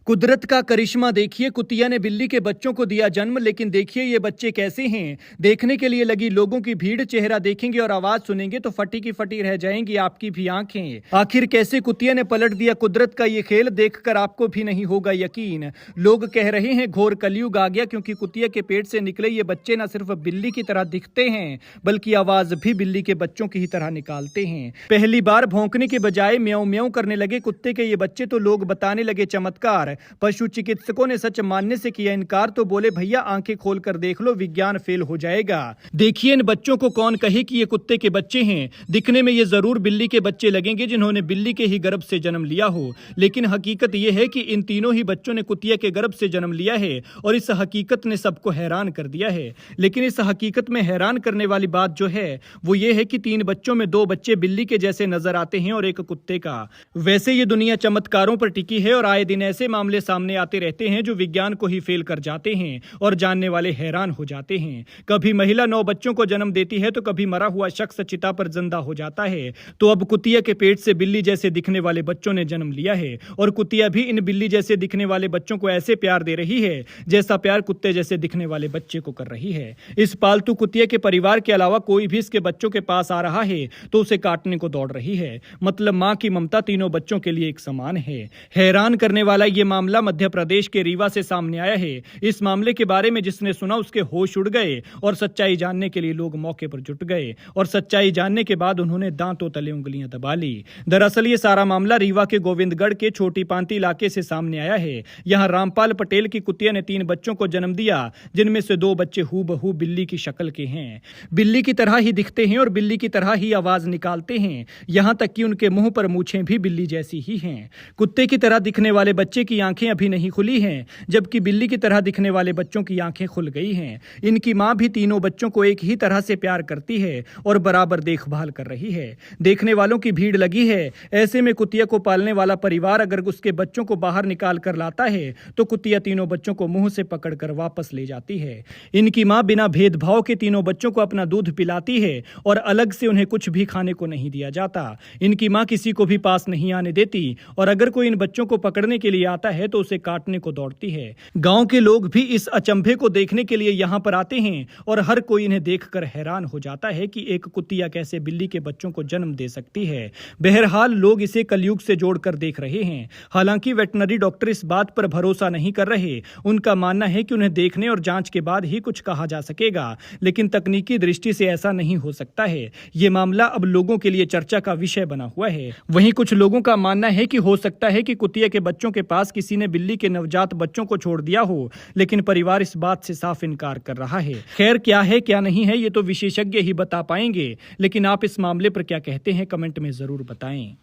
कुदरत का करिश्मा देखिए, कुतिया ने बिल्ली के बच्चों को दिया जन्म, लेकिन देखिए ये बच्चे कैसे हैं। देखने के लिए लगी लोगों की भीड़, चेहरा देखेंगे और आवाज सुनेंगे तो फटी की फटी रह जाएंगी आपकी भी आंखें। आखिर कैसे कुतिया ने पलट दिया कुदरत का ये खेल, देखकर आपको भी नहीं होगा यकीन। लोग कह रहे हैं घोर कलयुग आ गया, क्योंकि कुतिया के पेट से निकले ये बच्चे न सिर्फ बिल्ली की तरह दिखते हैं, बल्कि आवाज भी बिल्ली के बच्चों की ही तरह निकालते हैं। पहली बार भौंकने के बजाय म्याऊं म्याऊं करने लगे कुत्ते के ये बच्चे तो लोग बताने लगे चमत्कार। पशु चिकित्सकों ने सच मानने से किया इनकार, तो बोले भैया आंखें खोल कर देख लो, विज्ञान फेल हो जाएगा। देखिए इन बच्चों को कौन कहे कि ये कुत्ते के बच्चे हैं। दिखने में ये जरूर बिल्ली के बच्चे लगेंगे जिन्होंने बिल्ली के ही गर्भ से जन्म लिया हो, लेकिन हकीकत ये है कि इन तीनों ही बच्चों ने कुतिया के गर्भ से जन्म लिया है और इस हकीकत ने सबको हैरान कर दिया है। लेकिन इस हकीकत में हैरान करने वाली बात जो है वो ये है कि 3 बच्चों में 2 बच्चे बिल्ली के जैसे नजर आते हैं और एक कुत्ते का। वैसे ये दुनिया चमत्कारों पर टिकी है और आए दिन ऐसे मामले सामने आते रहते हैं जो विज्ञान को ही फेल कर जाते हैं और जानने वाले हैरान हो जाते हैं। कभी महिला 9 बच्चों को जन्म देती है तो कभी मरा हुआ शख्स चिता पर जिंदा हो जाता है। तो अब कुतिया के पेट से बिल्ली जैसे दिखने वाले बच्चों ने जन्म लिया है और कुतिया भी इन बिल्ली जैसे दिखने वाले बच्चों को ऐसे प्यार दे रही है जैसा प्यार कुत्ते जैसे दिखने वाले बच्चे को कर रही है। इस पालतू कुतिया के परिवार के अलावा कोई भी इसके बच्चों के पास आ रहा है तो उसे काटने को दौड़ रही है। मतलब मां की ममता तीनों बच्चों के लिए एक समान है। हैरान करने वाला ये मामला मध्य प्रदेश के रीवा से सामने आया है। इस मामले के बारे में जिसने सुना उसके होश उड़ गए और सच्चाई जानने के लिए लोग मौके पर जुट गए और सच्चाई जानने के बाद उन्होंने दांतों तले उंगलियां दबा ली। दरअसल ये सारा मामला रीवा के गोविंदगढ़ के छोटी पांती इलाके से सामने आया है। यहाँ रामपाल पटेल की कुतिया ने 3 बच्चों को जन्म दिया, जिनमें से 2 बच्चे हूबहू बिल्ली की शक्ल के हैं। बिल्ली की तरह ही दिखते हैं और बिल्ली की तरह ही आवाज निकालते हैं, यहाँ तक कि उनके मुंह पर मूछें भी बिल्ली जैसी ही हैं। कुत्ते की तरह दिखने वाले बच्चे की आंखें अभी नहीं खुली हैं, जबकि बिल्ली की तरह दिखने वाले बच्चों की आंखें खुल गई हैं। इनकी मां भी तीनों बच्चों को एक ही तरह से प्यार करती है और बराबर देखभाल कर रही है। देखने वालों की भीड़ लगी है। ऐसे में कुतिया को पालने वाला परिवार अगर उसके बच्चों को बाहर निकाल कर लाता है तो कुतिया तीनों बच्चों को मुंह से पकड़कर वापस ले जाती है। इनकी मां बिना भेदभाव के तीनों बच्चों को अपना दूध पिलाती है और अलग से उन्हें कुछ भी खाने को नहीं दिया जाता। इनकी मां किसी को भी पास नहीं आने देती और अगर कोई इन बच्चों को पकड़ने के लिए आता है तो उसे काटने को दौड़ती है। गांव के लोग भी इस अचंभे को देखने के लिए यहाँ पर आते हैं और हर कोई इन्हें देखकर हैरान हो जाता है कि एक कुतिया कैसे बिल्ली के बच्चों को जन्म दे सकती है। बहरहाल लोग इसे कलयुग से जोड़कर देख रहे हैं। हालांकि वेटनरी डॉक्टर इस बात पर भरोसा नहीं कर रहे। उनका मानना है कि उन्हें देखने और जांच के बाद ही कुछ कहा जा सकेगा, लेकिन तकनीकी दृष्टि से ऐसा नहीं हो सकता है। ये मामला अब लोगों के लिए चर्चा का विषय बना हुआ है। वहीं कुछ लोगों का मानना है कि हो सकता है कि कुतिया के बच्चों के पास किसी ने बिल्ली के नवजात बच्चों को छोड़ दिया हो, लेकिन परिवार इस बात से साफ इनकार कर रहा है। खैर क्या है क्या नहीं है ये तो विशेषज्ञ ही बता पाएंगे, लेकिन आप इस मामले पर क्या कहते हैं कमेंट में जरूर बताएं।